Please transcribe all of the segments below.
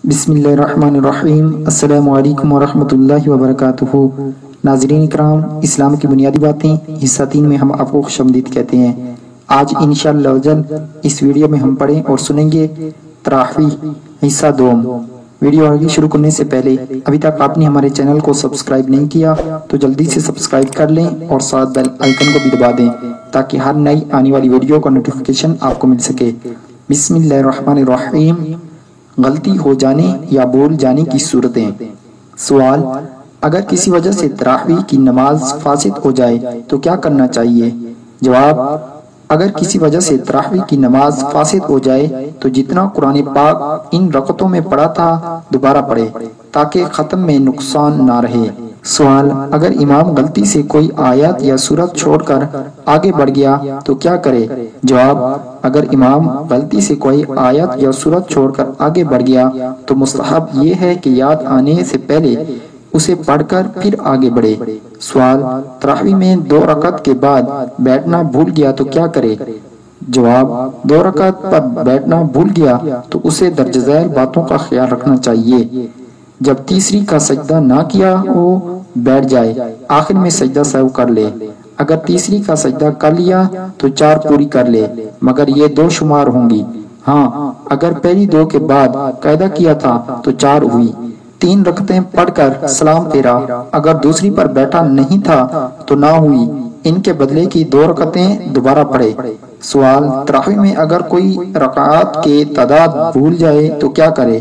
بسم اللہ الرحمن الرحیم۔ السلام علیکم ورحمۃ اللہ وبرکاتہ۔ ناظرین کرام، اسلام کی بنیادی باتیں حصہ 3 میں ہم آپ کو خوش آمدید کہتے ہیں۔ آج انشاءاللہ اس ویڈیو میں ہم پڑھیں اور سنیں گے تراویح حصہ 2۔ ویڈیو آگے شروع کرنے سے پہلے ابھی تک آپ نے ہمارے چینل کو سبسکرائب نہیں کیا تو جلدی سے سبسکرائب کر لیں اور ساتھ بیل آئیکن کو بھی دبا دیں تاکہ ہر نئی آنے والی ویڈیو کا نوٹیفیکیشن آپ کو مل سکے۔ بسم اللہ الرحمن الرحیم۔ غلطی ہو جانے یا بول جانے کی صورتیں۔ سوال: اگر کسی وجہ سے تراویح کی نماز فاسد ہو جائے تو کیا کرنا چاہیے؟ جواب: اگر کسی وجہ سے تراویح کی نماز فاسد ہو جائے تو جتنا قرآن پاک ان رکعتوں میں پڑھا تھا دوبارہ پڑھے تاکہ ختم میں نقصان نہ رہے۔ سوال: اگر امام غلطی سے کوئی آیت یا سورت چھوڑ کر آگے بڑھ گیا تو کیا کرے؟ جواب: اگر امام غلطی سے کوئی آیت یا سورت چھوڑ کر آگے بڑھ گیا تو مستحب یہ ہے کہ یاد آنے سے پہلے اسے پڑھ کر پھر آگے بڑھے۔ سوال: تراویح میں 2 رکعت کے بعد بیٹھنا بھول گیا تو کیا کرے؟ جواب: 2 رکعت پر بیٹھنا بھول گیا تو اسے درج ذیل باتوں کا خیال رکھنا چاہیے۔ جب تیسری کا سجدہ نہ کیا ہو بیٹھ جائے، آخر میں سجدہ سہو کر لے۔ اگر تیسری کا سجدہ کر لیا تو 4 پوری کر لے، مگر یہ 2 شمار ہوں گی۔ ہاں، اگر پہلی 2 کے بعد قاعدہ کیا تھا تو 4 ہوئی۔ 3 رکعتیں پڑھ کر سلام پھیرا، اگر دوسری پر بیٹھا نہیں تھا تو نہ ہوئی، ان کے بدلے کی 2 رکعتیں دوبارہ پڑھے۔ سوال: تراویح میں اگر کوئی رکعات کے تعداد بھول جائے تو کیا کرے؟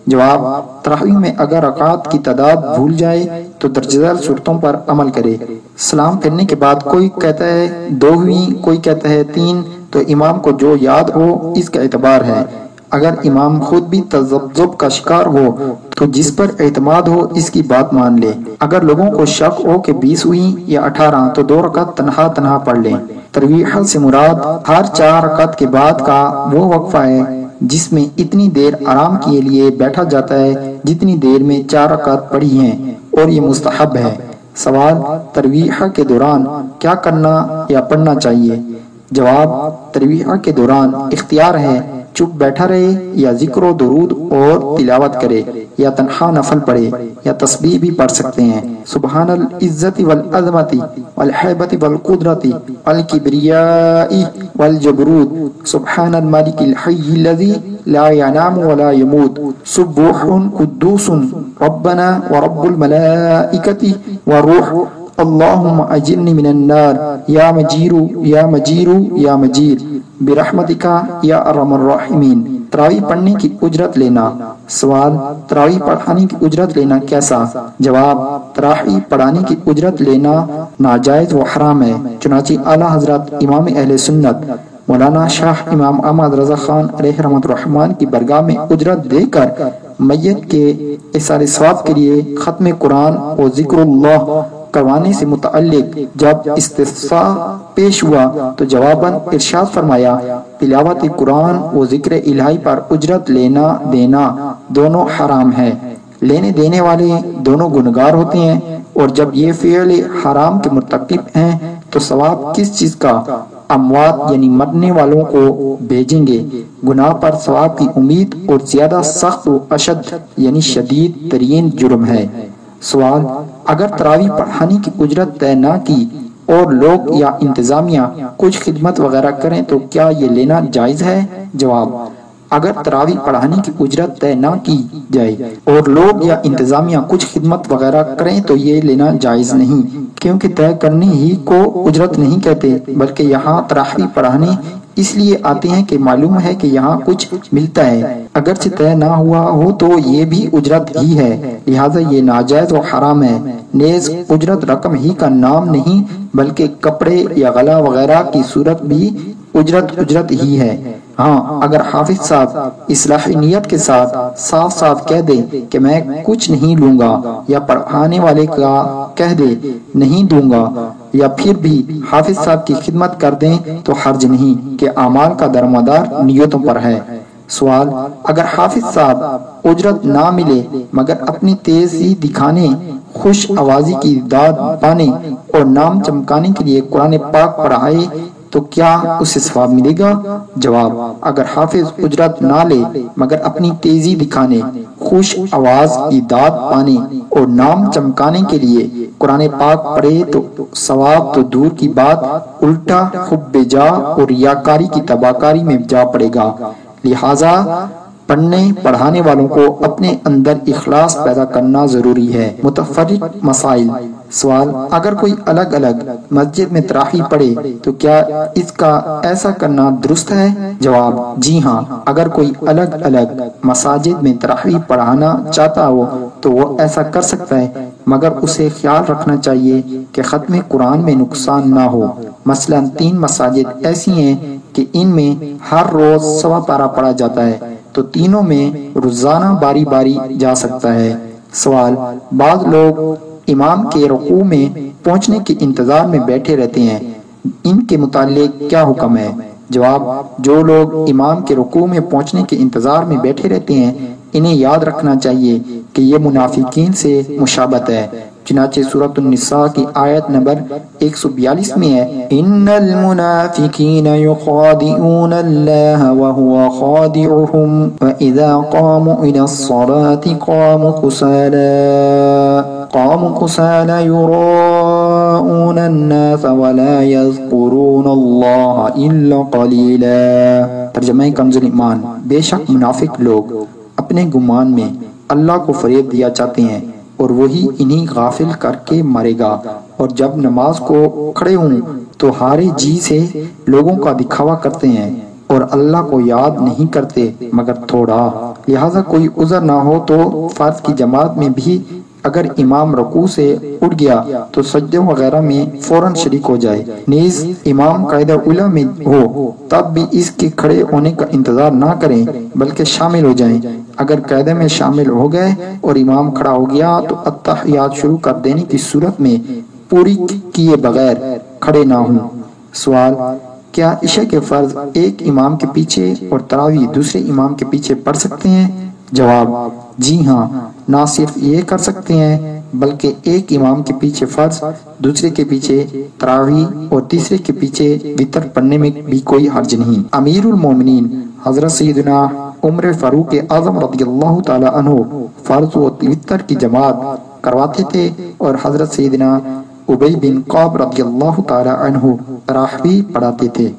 جواب: تراویح میں اگر رکعات کی تعداد بھول جائے تو درج ذیل صورتوں پر عمل کرے۔ سلام پھیرنے کے بعد کوئی کہتا ہے 2 ہوئیں، کوئی کہتا ہے 3، تو امام کو جو یاد ہو اس کا اعتبار ہے۔ اگر امام خود بھی تذبذب کا شکار ہو تو جس پر اعتماد ہو اس کی بات مان لے۔ اگر لوگوں کو شک ہو کہ 20 ہوئیں یا 18 تو 2 رکعت تنہا پڑھ لیں۔ تراویح سے مراد ہر 4 رکعت کے بعد کا وہ وقفہ ہے جس میں اتنی دیر آرام کے لیے بیٹھا جاتا ہے جتنی دیر میں 4 رکعت پڑھی ہیں، اور یہ مستحب ہے۔ سوال: تراویح کے دوران کیا کرنا یا پڑھنا چاہیے؟ جواب: تراویح کے دوران اختیار ہے، چپ بیٹھا رہے یا ذکر و درود اور تلاوت کرے یا تنہا نفل پڑھے یا تسبیح بھی پڑھ سکتے ہیں۔ سبحان العزت والعظمت والحیبت والقدرت والکبریاء والجبروت سبحان الملک الحی الذی لا ینام ولا یموت سبوح قدوس ربنا ورب الملائکۃ والروح اللہم اجرنی من النار یا مجیر یا مجیر یا مجیر برحمتک یا ارحم الراحمین۔ تراویح پڑھنے کی اجرت لینا۔ سوال: تراویح پڑھانے کی اجرت لینا کیسا؟ جواب: تراویح پڑھانے کی اجرت لینا ناجائز و حرام ہے، چنانچہ اعلیٰ حضرت امام اہل سنت مولانا شاہ امام احمد رضا خان علیہ رحمۃ الرحمن کی بارگاہ میں اجرت دے کر میت کے ایصال ثواب کے لیے ختم قرآن اور ذکر اللہ کروانے سے متعلق جب استفسار پیش ہوا تو جواباً ارشاد فرمایا: تلاوت قرآن و ذکر الہی پر اجرت لینا دینا دونوں حرام ہے، لینے دینے والے دونوں گنہگار ہوتے ہیں، اور جب یہ فعل حرام کے مرتکب ہیں تو ثواب کس چیز کا؟ اموات یعنی مرنے والوں کو بھیجیں گے۔ گناہ پر ثواب کی امید اور زیادہ سخت و اشد یعنی شدید ترین جرم ہے۔ سوال: اگر تراویح پڑھانے کی اجرت طے نہ کی اور لوگ یا انتظامیہ کچھ خدمت وغیرہ کریں تو کیا یہ لینا جائز ہے؟ جواب: اگر تراویح پڑھانے کی اجرت طے نہ کی جائے اور لوگ یا انتظامیہ کچھ خدمت وغیرہ کریں تو یہ لینا جائز نہیں، کیونکہ طے کرنے ہی کو اجرت نہیں کہتے، بلکہ یہاں تراویح پڑھانے اس لیے آتے ہیں کہ معلوم ہے کہ یہاں کچھ ملتا ہے، اگرچہ طے نہ ہوا ہو تو یہ بھی اجرت ہی ہے، لہٰذا یہ ناجائز و حرام ہے۔ نیز اجرت رقم ہی کا نام نہیں بلکہ کپڑے یا غلہ وغیرہ کی صورت بھی اجرت ہی ہے۔ ہاں، اگر حافظ صاحب اصلاح نیت کے ساتھ صاف صاف کہہ دے کہ میں کچھ نہیں لوں گا، یا پڑھانے والے کا کہہ دے نہیں دوں گا، یا پھر بھی حافظ صاحب کی خدمت کر دیں تو حرج نہیں کہ اعمال کا درمدار نیتوں پر ہے۔ سوال: اگر حافظ صاحب اجرت نہ ملے مگر اپنی تیزی دکھانے، خوش آوازی کی داد پانے اور نام چمکانے کے لیے قرآن پاک پڑھائے تو کیا اسے ثواب ملے گا؟ جواب: اگر حافظ اجرت نہ لے مگر اپنی تیزی دکھانے، خوش آواز کی داد پانے اور نام چمکانے کے لیے قرآن پاک پڑھے تو ثواب تو دور کی بات، الٹا حب جا اور ریاکاری کی تباہکاری میں جا پڑے گا۔ لہٰذا پڑھنے پڑھانے والوں کو اپنے اندر اخلاص پیدا کرنا ضروری ہے۔ متفرق مسائل۔ سوال: اگر کوئی الگ الگ مسجد میں تراویح پڑھے تو کیا اس کا ایسا کرنا درست ہے؟ جواب: جی ہاں، اگر کوئی الگ الگ مساجد میں تراویح پڑھانا چاہتا ہو تو وہ ایسا کر سکتا ہے، مگر اسے خیال رکھنا چاہیے کہ ختم قرآن میں نقصان نہ ہو۔ مثلا 3 مساجد ایسی ہیں کہ ان میں ہر روز سوا پارہ پڑھا جاتا ہے تو تینوں میں روزانہ باری باری جا سکتا ہے۔ سوال: بعض لوگ امام کے رکوع میں پہنچنے کے انتظار میں بیٹھے رہتے ہیں، ان کے متعلق کیا حکم ہے؟ جواب: جو لوگ امام کے رکوع میں پہنچنے کے انتظار میں بیٹھے رہتے ہیں انہیں یاد رکھنا چاہیے کہ یہ منافقین سے مشابہت ہے، چنانچہ سورۃ النساء کی آیت نمبر 142 میں ہے: ان المنافقین یخادعون اللہ وهو خادعهم واذا قاموا الى الصلاة قاموا كسالى يراءون الناس ولا يذكرون اللہ الا قلیلا۔ ترجمہ کنز ایمان: بے شک منافق لوگ اپنے گمان میں اللہ کو فریب دیا چاہتے ہیں اور وہی انہیں غافل کر کے مارے گا، اور جب نماز کو کھڑے ہوں تو ہارے جی سے لوگوں کا دکھاوا کرتے ہیں اور اللہ کو یاد نہیں کرتے مگر تھوڑا۔ لہٰذا کوئی عذر نہ ہو تو فرض کی جماعت میں بھی اگر امام رکوع سے اٹھ گیا تو سجدے وغیرہ میں فوراً شریک ہو جائے، نیز امام قاعدہ اولیٰ میں ہو تب بھی اس کے کھڑے ہونے کا انتظار نہ کریں بلکہ شامل ہو جائیں۔ اگر قاعدے میں شامل ہو گئے اور امام کھڑا ہو گیا تو اتحیات شروع کر دینے کی صورت میں پوری کیے بغیر کھڑے نہ ہوں۔ سوال: کیا عشاء کے فرض ایک امام کے پیچھے اور تراویح دوسرے امام کے پیچھے پڑھ سکتے ہیں؟ جواب: جی ہاں، نہ صرف یہ کر سکتے ہیں بلکہ ایک امام کے پیچھے فرض، دوسرے کے پیچھے تراویح اور تیسرے کے پیچھے وتر پڑھنے میں بھی کوئی حرج نہیں۔ امیر المومنین حضرت سیدنا عمر فاروق اعظم رضی اللہ تعالی عنہ فرض و وتر کی جماعت کرواتے تھے اور حضرت سیدنا ابی بن کعب رضی اللہ تعالی عنہ تراویح پڑھاتے تھے۔